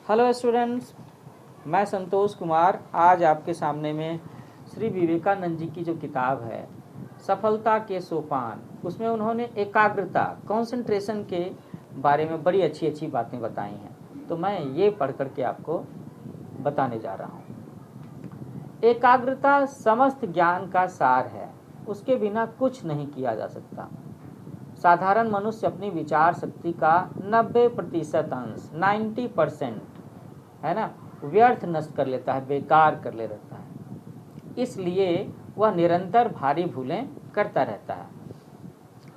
Hello students, मैं संतोष कुमार आज आपके सामने में श्री विवेकानंद जी की जो किताब है सफलता के सोपान, उसमें उन्होंने एकाग्रता कंसंट्रेशन के बारे में बड़ी अच्छी अच्छी बातें बताई हैं। तो मैं ये पढ़ करके आपको बताने जा रहा हूँ। एकाग्रता समस्त ज्ञान का सार है, उसके बिना कुछ नहीं किया जा सकता। साधारण मनुष्य अपनी विचार शक्ति का 90% अंश 90% है ना व्यर्थ नष्ट कर लेता है, बेकार कर ले रहता है। इसलिए वह निरंतर भारी भूलें करता रहता है।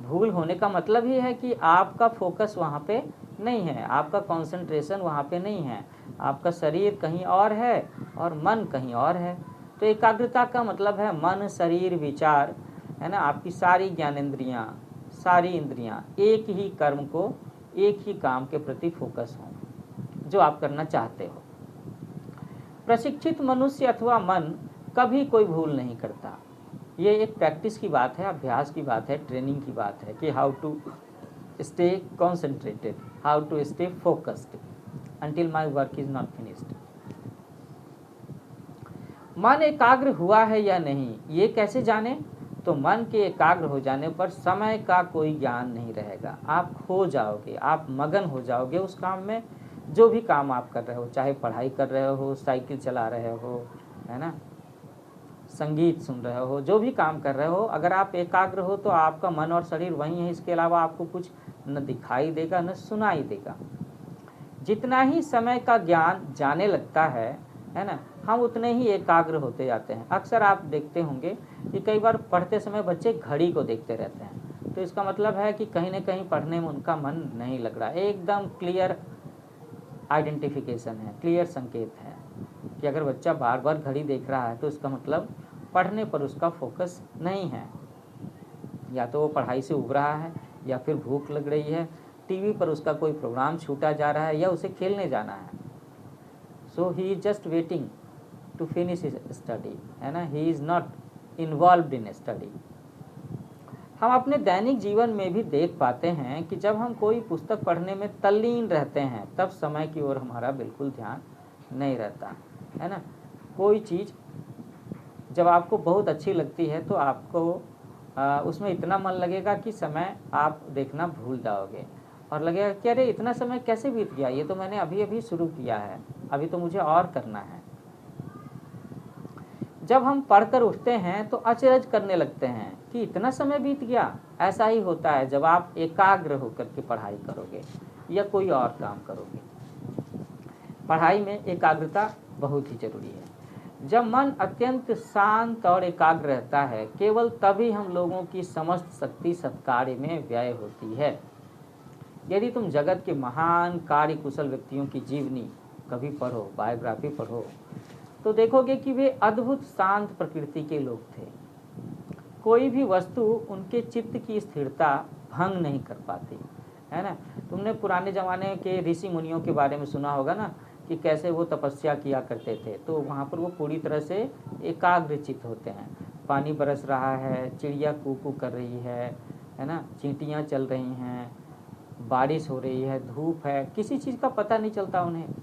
भूल होने का मतलब ही है कि आपका फोकस वहाँ पे नहीं है, आपका कंसंट्रेशन वहाँ पे नहीं है, आपका शरीर कहीं और है और मन कहीं और है। तो एकाग्रता का मतलब है मन, शरीर, विचार, है ना, आपकी सारी ज्ञानेंद्रियाँ, सारी इंद्रियाँ एक ही कर्म को, एक ही काम के प्रति फोकस हों जो आप करना चाहते हो। प्रशिक्षित मनुष्य अथवा मन कभी कोई भूल नहीं करता। ये एक प्रैक्टिस की बात है, अभ्यास की बात है, ट्रेनिंग की बात है कि how to stay concentrated, how to stay focused until my work is not finished. मन एकाग्र हुआ है या नहीं ये कैसे जाने? तो मन के एकाग्र हो जाने पर समय का कोई ज्ञान नहीं रहेगा। आप खो जाओगे, आप मगन हो जाओगे उस काम में, जो भी काम आप कर रहे हो, चाहे पढ़ाई कर रहे हो, साइकिल चला रहे हो, है ना, संगीत सुन रहे हो, जो भी काम कर रहे हो, अगर आप एकाग्र हो तो आपका मन और शरीर वहीं है। इसके अलावा आपको कुछ न दिखाई देगा न सुनाई देगा। जितना ही समय का ज्ञान जाने लगता है ना, हम उतने ही एकाग्र होते जाते हैं। अक्सर आप देखते होंगे कि कई बार पढ़ते समय बच्चे घड़ी को देखते रहते हैं, तो इसका मतलब है कि कहीं ना कहीं पढ़ने में उनका मन नहीं लग रहा। एकदम क्लियर आइडेंटिफिकेशन है, क्लियर संकेत है कि अगर बच्चा बार बार घड़ी देख रहा है तो इसका मतलब पढ़ने पर उसका फोकस नहीं है। या तो वो पढ़ाई से उब रहा है, या फिर भूख लग रही है, टीवी पर उसका कोई प्रोग्राम छूटा जा रहा है, या उसे खेलने जाना है। So he is just waiting to finish his study, है ना, he is not involved in study. हम अपने दैनिक जीवन में भी देख पाते हैं कि जब हम कोई पुस्तक पढ़ने में तल्लीन रहते हैं तब समय की ओर हमारा बिल्कुल ध्यान नहीं रहता, है ना। कोई चीज़ जब आपको बहुत अच्छी लगती है तो आपको उसमें इतना मन लगेगा कि समय आप देखना भूल जाओगे और लगेगा कि अरे इतना समय कैसे बीत गया, ये तो मैंने अभी अभी शुरू किया है, अभी तो मुझे और करना है। जब हम पढ़कर उठते हैं तो अचरज करने लगते हैं कि इतना समय बीत गया। ऐसा ही होता है जब आप एकाग्र होकर के पढ़ाई करोगे या कोई और काम करोगे। पढ़ाई में एकाग्रता बहुत ही जरूरी है। जब मन अत्यंत शांत और एकाग्र रहता है, केवल तभी हम लोगों की समस्त शक्ति सत्कार्य में व्यय होती है। यदि तुम जगत के महान कार्य कुशल व्यक्तियों की जीवनी कभी पढ़ो, बायोग्राफी पढ़ो, तो देखोगे कि वे अद्भुत शांत प्रकृति के लोग थे। कोई भी वस्तु उनके चित्त की स्थिरता भंग नहीं कर पाती, है ना। तुमने पुराने ज़माने के ऋषि मुनियों के बारे में सुना होगा ना, कि कैसे वो तपस्या किया करते थे। तो वहाँ पर वो पूरी तरह से एकाग्रचित्त होते हैं। पानी बरस रहा है, चिड़िया कू कू कर रही है ना, चींटियाँ चल रही हैं, बारिश हो रही है, धूप है, किसी चीज़ का पता नहीं चलता उन्हें।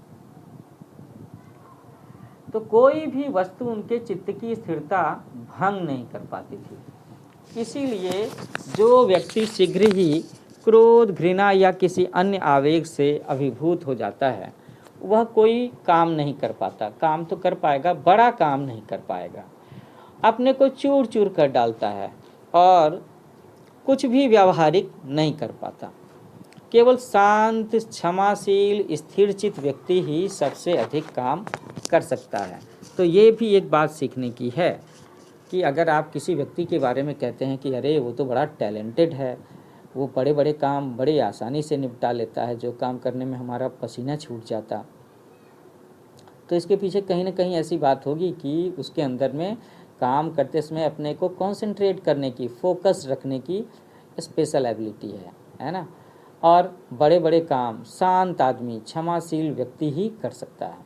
तो कोई भी वस्तु उनके चित्त की स्थिरता भंग नहीं कर पाती थी। इसीलिए जो व्यक्ति शीघ्र ही क्रोध, घृणा या किसी अन्य आवेग से अभिभूत हो जाता है, वह कोई काम नहीं कर पाता। काम तो कर पाएगा, बड़ा काम नहीं कर पाएगा। अपने को चूर चूर कर डालता है और कुछ भी व्यावहारिक नहीं कर पाता। केवल शांत, क्षमाशील, स्थिरचित्त व्यक्ति ही सबसे अधिक काम कर सकता है। तो ये भी एक बात सीखने की है कि अगर आप किसी व्यक्ति के बारे में कहते हैं कि अरे वो तो बड़ा टैलेंटेड है, वो बड़े बड़े काम बड़े आसानी से निपटा लेता है, जो काम करने में हमारा पसीना छूट जाता, तो इसके पीछे कहीं ना कहीं ऐसी बात होगी कि उसके अंदर में काम करते समय अपने को कंसंट्रेट करने की, फोकस रखने की स्पेशल एबिलिटी है ना। और बड़े बड़े काम शांत आदमी, क्षमाशील व्यक्ति ही कर सकता है।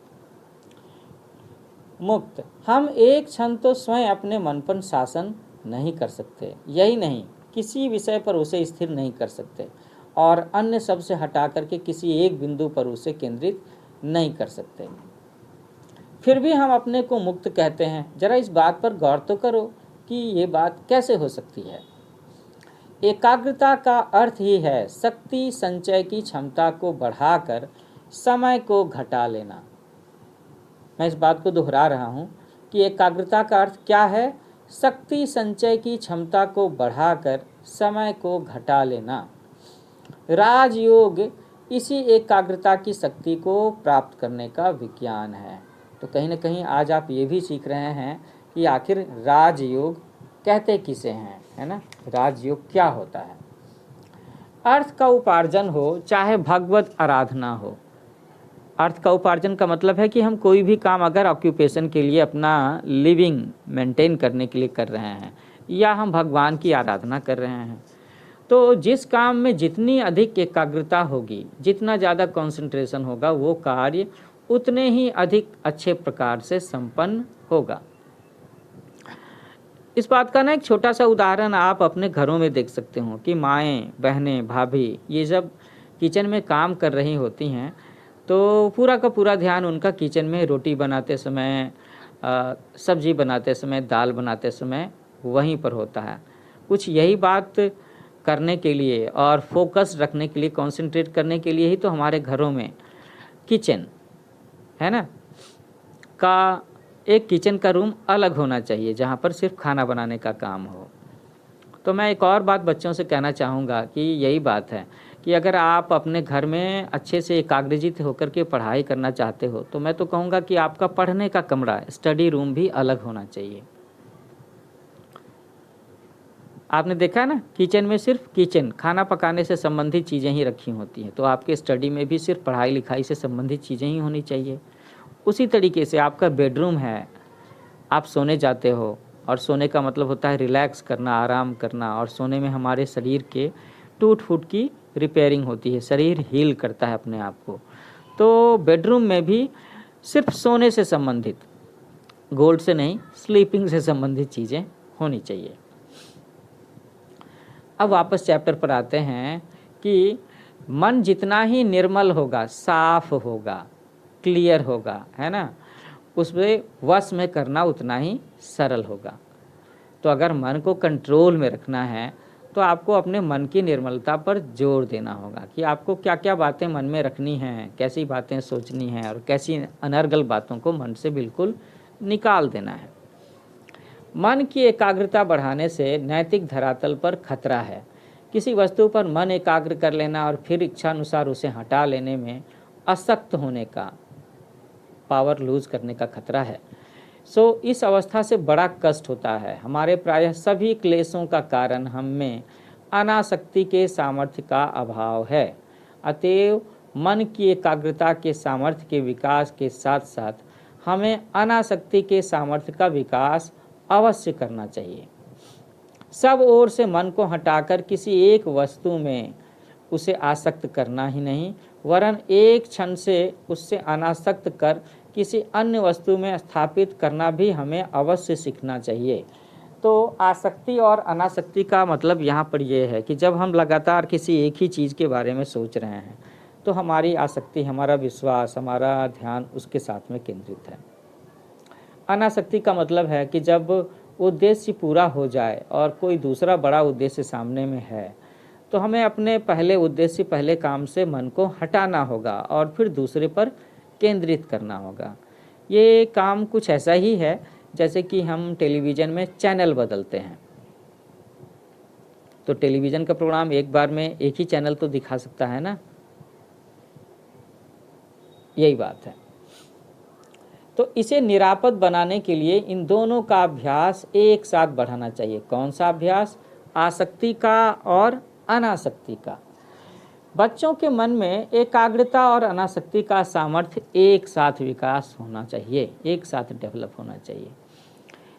मुक्त, हम एक क्षण तो स्वयं अपने मन पर शासन नहीं कर सकते, यही नहीं किसी विषय पर उसे स्थिर नहीं कर सकते और अन्य सब से हटा करके किसी एक बिंदु पर उसे केंद्रित नहीं कर सकते, फिर भी हम अपने को मुक्त कहते हैं। जरा इस बात पर गौर तो करो कि ये बात कैसे हो सकती है। एकाग्रता का अर्थ ही है शक्ति संचय की क्षमता को बढ़ाकर समय को घटा लेना। मैं इस बात को दोहरा रहा हूँ कि एकाग्रता का अर्थ क्या है? शक्ति संचय की क्षमता को बढ़ाकर समय को घटा लेना। राजयोग इसी एकाग्रता की शक्ति को प्राप्त करने का विज्ञान है। तो कहीं ना कहीं आज आप ये भी सीख रहे हैं कि आखिर राजयोग कहते किसे हैं, है ना? राजयोग क्या होता है? अर्थ का उपार्जन हो चाहे भगवत आराधना हो। अर्थ का उपार्जन का मतलब है कि हम कोई भी काम अगर ऑक्यूपेशन के लिए, अपना लिविंग मेंटेन करने के लिए कर रहे हैं, या हम भगवान की आराधना कर रहे हैं, तो जिस काम में जितनी अधिक एकाग्रता होगी, जितना ज़्यादा कंसंट्रेशन होगा, वो कार्य उतने ही अधिक अच्छे प्रकार से संपन्न होगा। इस बात का ना एक छोटा सा उदाहरण आप अपने घरों में देख सकते हो कि माएँ, बहनें, भाभी ये जब किचन में काम कर रही होती हैं तो पूरा का पूरा ध्यान उनका किचन में रोटी बनाते समय, सब्जी बनाते समय, दाल बनाते समय वहीं पर होता है। कुछ यही बात करने के लिए और फोकस रखने के लिए, कंसंट्रेट करने के लिए ही तो हमारे घरों में किचन है ना, का एक किचन का रूम अलग होना चाहिए जहाँ पर सिर्फ खाना बनाने का काम हो। तो मैं एक और बात बच्चों से कहना चाहूँगा कि यही बात है कि अगर आप अपने घर में अच्छे से एकाग्रचित्त होकर के पढ़ाई करना चाहते हो, तो मैं तो कहूँगा कि आपका पढ़ने का कमरा, स्टडी रूम भी अलग होना चाहिए। आपने देखा ना, किचन में सिर्फ किचन, खाना पकाने से संबंधित चीज़ें ही रखी होती हैं, तो आपके स्टडी में भी सिर्फ पढ़ाई लिखाई से संबंधित चीज़ें ही होनी चाहिए। उसी तरीके से आपका बेडरूम है, आप सोने जाते हो, और सोने का मतलब होता है रिलैक्स करना, आराम करना, और सोने में हमारे शरीर के टूट फूट की रिपेयरिंग होती है, शरीर हील करता है अपने आप को। तो बेडरूम में भी सिर्फ सोने से संबंधित, गोल्ड से नहीं, स्लीपिंग से संबंधित चीज़ें होनी चाहिए। अब वापस चैप्टर पर आते हैं कि मन जितना ही निर्मल होगा, साफ होगा, क्लियर होगा, है ना, उसमें वश में करना उतना ही सरल होगा। तो अगर मन को कंट्रोल में रखना है तो आपको अपने मन की निर्मलता पर जोर देना होगा कि आपको क्या क्या बातें मन में रखनी हैं, कैसी बातें सोचनी हैं, और कैसी अनर्गल बातों को मन से बिल्कुल निकाल देना है। मन की एकाग्रता बढ़ाने से नैतिक धरातल पर खतरा है। किसी वस्तु पर मन एकाग्र कर लेना और फिर इच्छानुसार उसे हटा लेने में असक्त होने का, पावर लूज करने का खतरा है। इस अवस्था से बड़ा कष्ट होता है। हमारे प्रायः सभी क्लेशों का कारण हम में अनासक्ति के सामर्थ्य का अभाव है। अतएव मन की एकाग्रता के सामर्थ्य के विकास के साथ साथ हमें अनासक्ति के सामर्थ्य का विकास अवश्य करना चाहिए। सब ओर से मन को हटाकर किसी एक वस्तु में उसे आसक्त करना ही नहीं, वरन एक क्षण से उससे अनासक्त कर किसी अन्य वस्तु में स्थापित करना भी हमें अवश्य सीखना चाहिए। तो आसक्ति और अनासक्ति का मतलब यहाँ पर यह है कि जब हम लगातार किसी एक ही चीज़ के बारे में सोच रहे हैं तो हमारी आसक्ति, हमारा विश्वास, हमारा ध्यान उसके साथ में केंद्रित है। अनासक्ति का मतलब है कि जब उद्देश्य पूरा हो जाए और कोई दूसरा बड़ा उद्देश्य सामने में है तो हमें अपने पहले उद्देश्य, पहले काम से मन को हटाना होगा और फिर दूसरे पर केंद्रित करना होगा। ये काम कुछ ऐसा ही है जैसे कि हम टेलीविज़न में चैनल बदलते हैं। तो टेलीविज़न का प्रोग्राम एक बार में एक ही चैनल तो दिखा सकता है ना, यही बात है। तो इसे निरापद बनाने के लिए इन दोनों का अभ्यास एक साथ बढ़ाना चाहिए। कौन सा अभ्यास? आसक्ति का और अनासक्ति का। बच्चों के मन में एकाग्रता और अनासक्ति का सामर्थ्य एक साथ विकास होना चाहिए, एक साथ डेवलप होना चाहिए।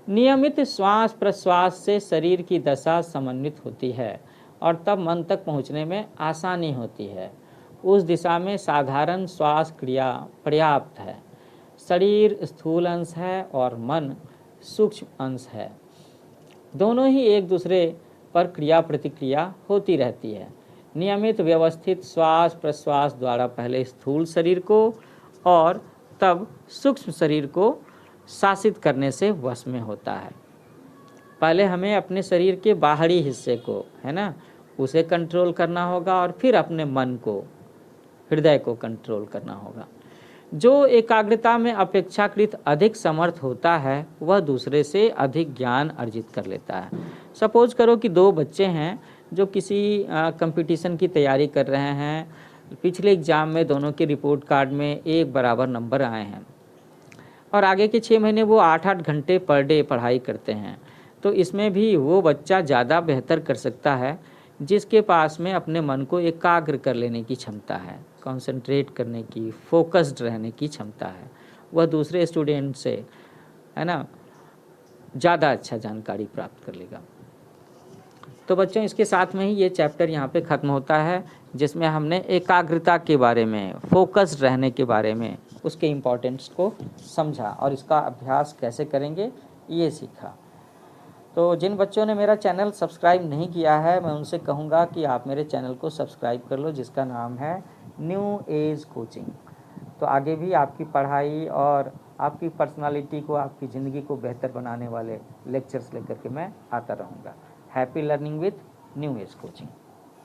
नियमित श्वास प्रश्वास से शरीर की दशा समन्वित होती है और तब मन तक पहुंचने में आसानी होती है। उस दिशा में साधारण श्वास क्रिया पर्याप्त है। शरीर स्थूल अंश है और मन सूक्ष्म अंश है। दोनों ही एक दूसरे पर क्रिया प्रतिक्रिया होती रहती है। नियमित व्यवस्थित श्वास प्रश्वास द्वारा पहले स्थूल शरीर को और तब सूक्ष्म शरीर को शासित करने से वश में होता है। पहले हमें अपने शरीर के बाहरी हिस्से को, है ना, उसे कंट्रोल करना होगा और फिर अपने मन को, हृदय को कंट्रोल करना होगा। जो एकाग्रता में अपेक्षाकृत अधिक समर्थ होता है वह दूसरे से अधिक ज्ञान अर्जित कर लेता है। सपोज करो कि दो बच्चे हैं जो किसी कंपटीशन की तैयारी कर रहे हैं। पिछले एग्ज़ाम में दोनों के रिपोर्ट कार्ड में एक बराबर नंबर आए हैं और आगे के 6 महीने वो 8-8 घंटे पर डे पढ़ाई करते हैं। तो इसमें भी वो बच्चा ज़्यादा बेहतर कर सकता है जिसके पास में अपने मन को एकाग्र कर लेने की क्षमता है, कंसंट्रेट करने की, फोकस्ड रहने की क्षमता है। वह दूसरे स्टूडेंट से, है ना, ज़्यादा अच्छा जानकारी प्राप्त कर लेगा। तो बच्चों, इसके साथ में ही ये चैप्टर यहाँ पे ख़त्म होता है, जिसमें हमने एकाग्रता के बारे में, फोकस्ड रहने के बारे में, उसके इम्पोर्टेंस को समझा और इसका अभ्यास कैसे करेंगे ये सीखा। तो जिन बच्चों ने मेरा चैनल सब्सक्राइब नहीं किया है, मैं उनसे कहूँगा कि आप मेरे चैनल को सब्सक्राइब कर लो, जिसका नाम है न्यू एज कोचिंग। तो आगे भी आपकी पढ़ाई और आपकी पर्सनालिटी को, आपकी ज़िंदगी को बेहतर बनाने वाले लेक्चर्स लेकर के मैं आता रहूँगा। Happy learning with new age coaching.